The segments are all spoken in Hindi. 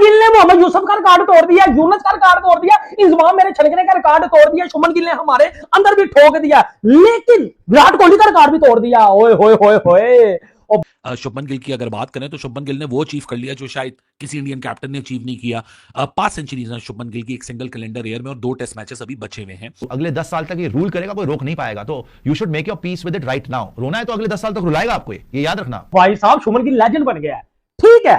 गिल ने मोहम्मद यूसुफ का रिकॉर्ड तोड़ दिया, यूनुस का रिकॉर्ड तोड़ दिया, इंजमाम मेरे छलकने का रिकॉर्ड तोड़ दिया, शुभमन गिल ने हमारे अंदर भी ठोक दिया, लेकिन विराट कोहली का रिकॉर्ड भी तोड़ दिया। ओए होए होए होए। शुभमन गिल की अगर बात करें तो शुभमन गिल ने वो अचीव कर लिया जो शायद किसी इंडियन कैप्टन ने अचीव नहीं किया। 5 सेंचुरीज हैं शुभमन गिल की एक सिंगल कैलेंडर ईयर में और 2 टेस्ट मैचेस अभी बचे हुए हैं। अगले 10 साल तक ये रूल करेगा, कोई रोक नहीं पाएगा। तो you should make your peace with it right now. रोना है तो अगले 10 साल तक रुलाएगा आपको, ये याद रखना। भाई साहब शुभमन गिल लेजेंड बन गया है, ठीक है।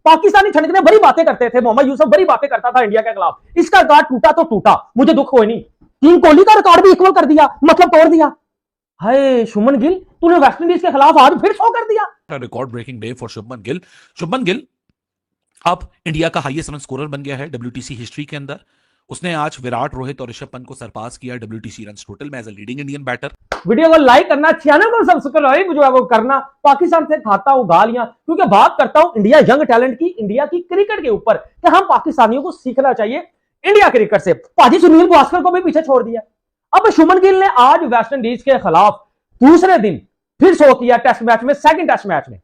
पाकिस्तानी छनकने बड़ी बातें करते थे, मोहम्मद यूसुफ बड़ी बातें करता था इंडिया के खिलाफ, इसका रिकॉर्ड टूटा तो टूटा, मुझे दुख कोई नहीं। किंग कोहली का रिकॉर्ड भी इक्वल कर दिया, मतलब तोड़ दिया। हाय शुभमन गिल, तूने वेस्ट इंडीज के खिलाफ आज फिर 100 कर दिया। Record breaking day for Shubman Gill. Shubman Gill अब इंडिया का हाईएस्ट रन स्कोरर बन गया है डब्ल्यूटीसी हिस्ट्री के अंदर। उसने आज विराट, रोहित और ऋषभ पंत को सरपास किया डब्ल्यूटीसी रन टोटल में as a leading Indian batter. Video को लाइक करना, चैनल को सब्सक्राइब जो है वो करना। पाकिस्तान से खाता हूं गालियां क्योंकि बात करता हूं इंडिया यंग टैलेंट की, इंडिया की क्रिकेट के ऊपर कि हम पाकिस्तानियों को सीखना चाहिए इंडिया क्रिकेट से। पाजी सुनील गावस्कर को भी पीछे छोड़ दिया। अब शुभमन गिल ने आज वेस्ट इंडीज के खिलाफ दूसरे दिन फिर 100 किया टेस्ट मैच में, सेकंड टेस्ट मैच में।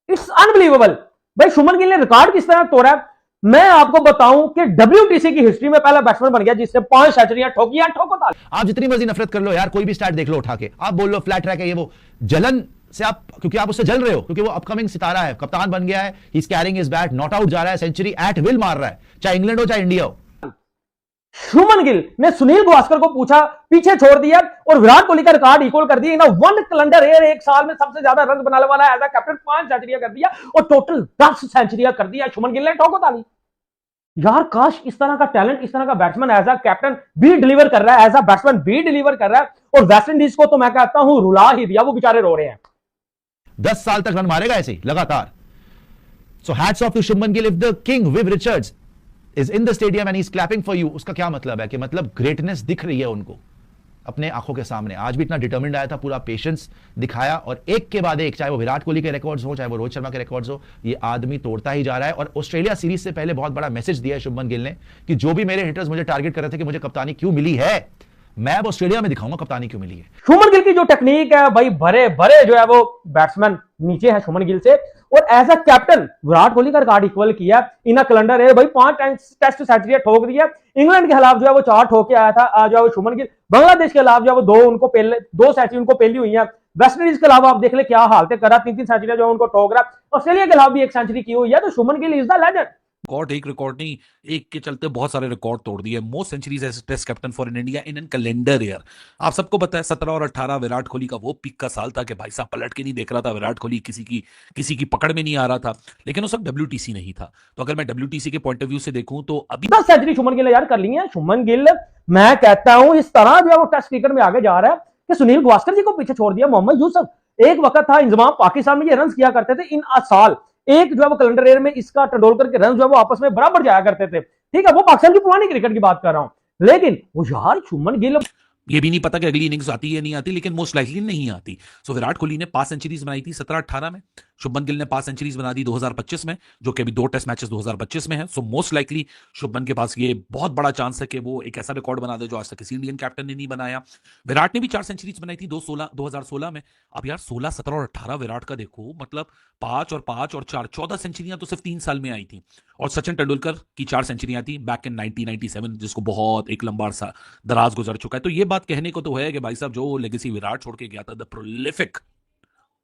It's unbelievable. भाई शुभमन गिल ने रिकॉर्ड किस तरह तोड़ा है, मैं आपको बताऊं कि डब्ल्यूटीसी की हिस्ट्री में पहला बैट्समैन बन गया जिसने 5 सेंचुरियां ठोकी। ठोको ताली। आप जितनी मर्जी नफरत कर लो यार, कोई भी स्टैट देख लो उठा के, आप बोल लो फ्लैट ट्रैक है ये वो, जलन से आप, क्योंकि आप उससे जल रहे हो, क्योंकि वो अपकमिंग सितारा है, कप्तान बन गया है, he is carrying his bat, not out जा रहा है, सेंचुरी एट विल मार रहा है, चाहे इंग्लैंड हो चाहे इंडिया हो। शुभमन गिल ने सुनील गावस्कर को पूछा, पीछे छोड़ दिया और विराट कोहली का रिकॉर्ड इक्वल कर दिया। वन कैलेंडर ईयर एक साल में सबसे ज्यादा रन बनाने वाला एज अ कैप्टन 5 सेंचुरियां कर दिया और टोटल 10 सेंचुरियां कर दिया शुभमन गिल ने। ठोको ताली यार, काश इस तरह का टैलेंट, इस तरह का बैट्समैन एज अ कैप्टन भी डिलीवर कर रहा है, एज अ बैट्समैन भी डिलीवर कर रहा है। और वेस्ट इंडीज को तो मैं कहता हूं रुला ही दिया, वो बेचारे रो रहे हैं। 10 साल तक रन मारेगा ऐसे ही लगातार। So hats off to Shubman Gill. If the king Viv Richards is in the stadium and he is clapping for you, उसका क्या मतलब है कि मतलब ग्रेटनेस दिख रही है उनको अपने आंखों के सामने। आज भी इतना डिटर्मिन्ड आया था, पूरा पेशेंस दिखाया और एक के बाद एक, चाहे वो विराट कोहली के रिकॉर्ड्स हो चाहे वो रोहित शर्मा के रिकॉर्ड्स हो, ये आदमी तोड़ता ही जा रहा है। और ऑस्ट्रेलिया सीरीज से पहले बहुत बड़ा मैसेज दिया है शुभमन गिल ने कि जो भी मेरे हिटर्स मुझे टारगेट कर रहे थे कि मुझे कप्तानी क्यों मिली है, मैं अब ऑस्ट्रेलिया में दिखाऊंगा कप्तानी क्यों मिली है। शुभमन गिल की जो टेक्निक है भाई, भरे भरे जो है वो बैट्समैन नीचे है शुभमन गिल से, और as a captain Virat Kohli का रिकॉर्ड इक्वल किया इन कैलेंडर है भाई। 5 टेस्ट सेंचुरी ठोक दिया। इंग्लैंड के खिलाफ जो है वो 4 ठोक के आया था जो है वो शुभमन गिल। बांग्लादेश के खिलाफ जो है वो 2 उनको पहले 2 सेंचुरी उनको पहली हुई है। वेस्ट इंडीज के खिलाफ आप देख ले क्या हालत करा, 3-3 सेंचुरी जो उनको ठोक रहा। ऑस्ट्रेलिया के खिलाफ भी 1 सेंचुरी की हुई है। तो Shubman Gill is the legend. एक रिकॉर्ड नहीं, एक के चलते बहुत सारे रिकॉर्ड तोड़ दिए। Most centuries as test captain for in India in an calendar year. आप सबको पता है 17 और 18 विराट कोहली का वो पीक का साल था कि भाई साहब पलट के नहीं देख रहा था विराट कोहली, किसी की पकड़ में नहीं आ रहा था, लेकिन उस वक्त डब्ल्यूटीसी नहीं था। तो अगर मैं डब्ल्यूटीसी के पॉइंट ऑफ व्यू से देखूं तो अभी 10 सेंचुरी शुभमन गिल ने यार कर ली है। शुभमन गिल मैं कहता हूं इस तरह जो है वो टेस्ट क्रिकेट में आगे जा रहा है कि सुनील गावस्कर जी को पीछे छोड़ दिया। मोहम्मद यूसुफ एक वक्त था इंजमाम पाकिस्तान में ये रन किया करते थे इन साल, एक जो है वो कैलेंडर ईयर में इसका तेंदुलकर के रन जो है वो आपस में बराबर जाया करते थे। ठीक है, वो पाकिस्तान की पुरानी क्रिकेट की बात कर रहा हूं, लेकिन वो यार शुभमन गिल ये भी नहीं पता कि अगली इनिंग्स आती है नहीं आती, लेकिन मोस्ट लाइकली नहीं आती। सो विराट कोहली ने 5 सेंचुरीज बनाई थी 17-18 में, शुभमन गिल ने 5 सेंचुरीज बना दी 2025 में, जो कि अभी 2 टेस्ट मैचेस 2025 में है। सो मोस्ट लाइकली शुभमन के पास ये बहुत बड़ा चांस है कि वो एक ऐसा रिकॉर्ड बना दे जो आज तक किसी इंडियन कैप्टन ने नहीं बनाया। विराट ने भी 4 सेंचुरीज बनाई थी 2016 में। अब यार 16, 17 और 18 विराट का देखो, मतलब 5 और 4 14 सेंचुरियां तो सिर्फ 3 साल में आई थी। और सचिन तेंदुलकर की 4 सेंचुरियां थी बैक इन 1997, जिसको बहुत एक लंबा सा दराज गुजर चुका है। तो ये बात कहने को तो है कि भाई साहब जो लेगेसी विराट छोड़ के गया था, the prolific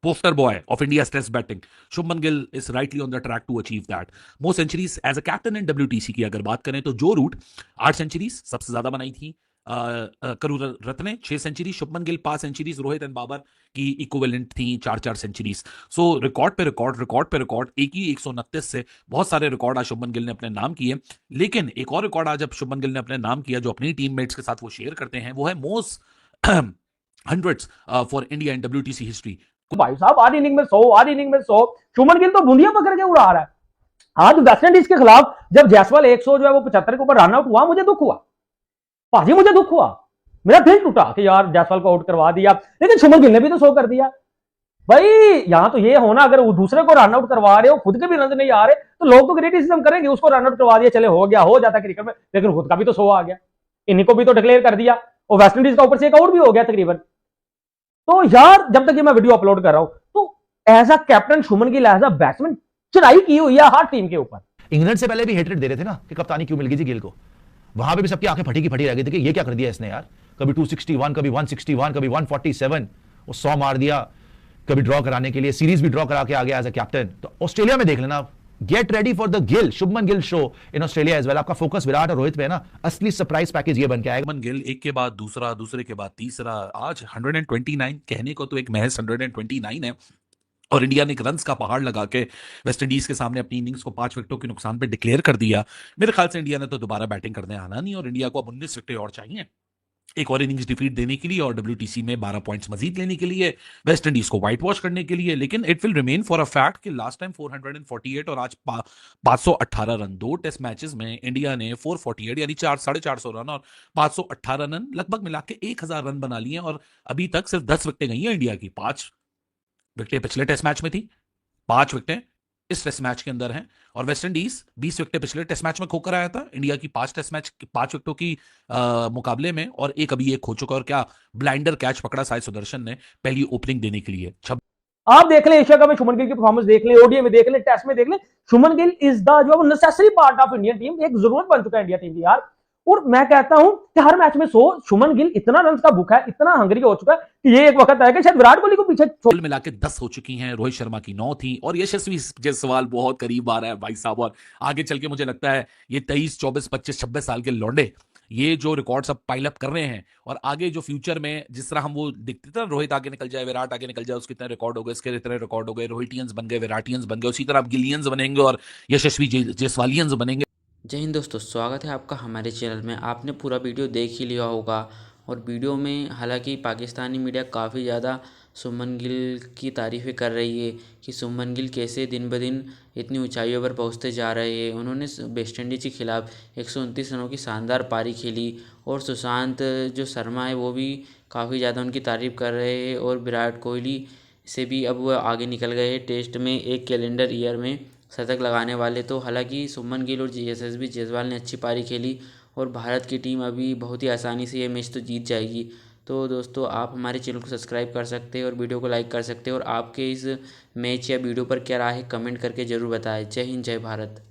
poster boy of India test batting, Shubman Gill is rightly on the track to achieve that. Most centuries as a captain in WTC की अगर बात करें तो जो रूट 8 सेंचुरीज सबसे ज्यादा बनाई थी करुण रत्न ने 6 century, Shubman Gill 5 centuries, Rohit and Babar की इक्विवेलेंट थी 4-4 सेंचुरीज। सो रिकॉर्ड पे रिकॉर्ड एक ही 129 से बहुत सारे रिकॉर्ड आज शुभमन गिल ने अपने नाम किए। लेकिन एक और रिकॉर्ड आज अब शुभमन गिल ने अपने नाम किया जो अपनी टीममेट्स के साथ वो शेयर करते हैं, वो है most hundreds for India in WTC history. भाई साहब आज इनिंग में 100 शुभमन गिल तो बूंदियां पकड़ के उड़ा रहा है। आज वेस्ट इंडीज के खिलाफ जब जायसवाल 100 जो है वो 75 के ऊपर रन आउट हुआ, मुझे दुख हुआ भाजी, मुझे दुख हुआ, मेरा दिल टूटा कि यार जायसवाल को आउट करवा दिया। लेकिन शुभमन गिल ने भी तो 100 कर दिया। भाई यहां तो ये होना, अगर वो दूसरे को रन आउट करवा रहे हो, खुद के भी रन नहीं आ रहे, तो लोग तो क्रिटिसिज्म करेंगे, उसको रन आउट करवा दिया चले हो गया, हो जाता क्रिकेट में, लेकिन खुद का भी तो 100 आ गया, इन्हीं को भी तो डिक्लेयर कर दिया और वेस्ट इंडीज का ऊपर से एक आउट भी हो गया तकरीबन। तो यार जब तक ये मैं वीडियो अपलोड कर रहा हूं तो as a captain Shubman Gill as a batsman चढ़ाई की हुई है हर टीम के ऊपर। इंग्लैंड से पहले भी हेटरेट दे रहे थे ना कि कप्तानी क्यों मिल गई थी गिल को, वहां पे भी सबकी आंखें फटी की फटी रह गई थी कि ये क्या कर दिया इसने यार, कभी 261, कभी 161, कभी 147, वो 100 मार दिया, कभी ड्रॉ कराने के लिए सीरीज भी ड्रॉ करा के आ गया एज अ कैप्टन। तो ऑस्ट्रेलिया में देख लेना, get ready for the Gill, Shubman Gill show in Australia as well. आपका फोकस विराट और रोहित पे है ना, असली सरप्राइज पैकेज ये बन के आएगा। शुभमन गिल एक के बाद दूसरा, दूसरे के बाद तीसरा, आज 129, कहने को तो एक महज 129 है, और इंडिया ने एक रन्स का पहाड़ लगा के वेस्ट इंडीज के सामने अपनी इनिंग्स को 5 विकेटों के नुकसान पे डिक्लेयर कर दिया। मेरे ख्याल से इंडिया ने तो दोबारा बैटिंग करने आना नहीं, और इंडिया को अब 19 विकेटें और चाहिए एक और इनिंग्स डिफीट देने के लिए, और WTC में 12 पॉइंट्स मजीद लेने के लिए, वेस्ट इंडीज को व्हाइट वॉश करने के लिए। लेकिन it will remain for a fact कि लास्ट टाइम 448 और आज 518 रन, 2 टेस्ट मैचेस में इंडिया ने 448 यानी 450 रन और 518 रन लगभग मिला के 1000 रन बना लिए, और अभी तक सिर्फ 10 विकेटें गई हैं इंडिया की। 5 विकेटें पिछले टेस्ट मैच में थी, 5 विकेटें इस टेस्ट मैच के अंदर हैं, और वेस्ट इंडीज 20 विकेटें पिछले टेस्ट मैच में खोकर आया था। इंडिया की 5 टेस्ट मैच 5 विकेटों की मुकाबले में, और एक अभी एक खो चुका, और क्या ब्लाइंडर कैच पकड़ा साई सुदर्शन ने पहली ओपनिंग देने के लिए। आप देख लें एशिया कप में शुभमन गिल की परफॉर्मेंस देख लें, ओडीआई में देख लें, टेस्ट में देख लें, शुभमन गिल इज द जो necessary part of Indian team, एक जरूरत बन चुका है इंडिया टीम की यार। और मैं कहता हूं कि हर मैच में 100, शुभमन गिल इतना रन का भूखा है, इतना हंगरी हो चुका है कि ये एक वक्त आएगा शायद विराट कोहली को पीछे कुल मिला के 10 हो चुकी हैं, रोहित शर्मा की 9 थी, और यशस्वी जायसवाल बहुत करीब आ रहा है भाई साहब। और आगे चल के मुझे लगता है ये 23, 24, 25, 26 साल के लौंडे ये जो रिकॉर्ड सब पाइल अप कर रहे हैं, और आगे जो फ्यूचर में जिस तरह हम वो दिखते थे, रोहित आगे निकल जाए, विराट आगे निकल जाए, उसके इतने रिकॉर्ड हो गए, इसके इतने रिकॉर्ड हो गए, रोहिटियंस बन गए, विराटियंस बन गए, उसी तरह अब गिलियंस बनेंगे और यशस्वी जायसवालियंस बनेंगे। जय हिंद दोस्तों, स्वागत है आपका हमारे चैनल में। आपने पूरा वीडियो देख ही लिया होगा, और वीडियो में हालांकि पाकिस्तानी मीडिया काफ़ी ज़्यादा शुभमन गिल की तारीफ़ें कर रही है कि शुभमन गिल कैसे दिन ब दिन इतनी ऊंचाइयों पर पहुंचते जा रहे हैं। उन्होंने वेस्ट इंडीज़ के खिलाफ 129 रनों की शानदार पारी खेली, और सुशांत जो शर्मा है वो भी काफ़ी ज़्यादा उनकी तारीफ़ कर रहे हैं, और विराट कोहली से भी अब वो आगे निकल गए हैं टेस्ट में, एक कैलेंडर ईयर में शतक लगाने वाले। तो हालांकि शुभमन गिल और यशस्वी जायसवाल ने अच्छी पारी खेली, और भारत की टीम अभी बहुत ही आसानी से ये मैच तो जीत जाएगी। तो दोस्तों, आप हमारे चैनल को सब्सक्राइब कर सकते हैं और वीडियो को लाइक कर सकते हैं, और आपके इस मैच या वीडियो पर क्या राय है कमेंट करके ज़रूर बताएं। जय हिंद, जय भारत।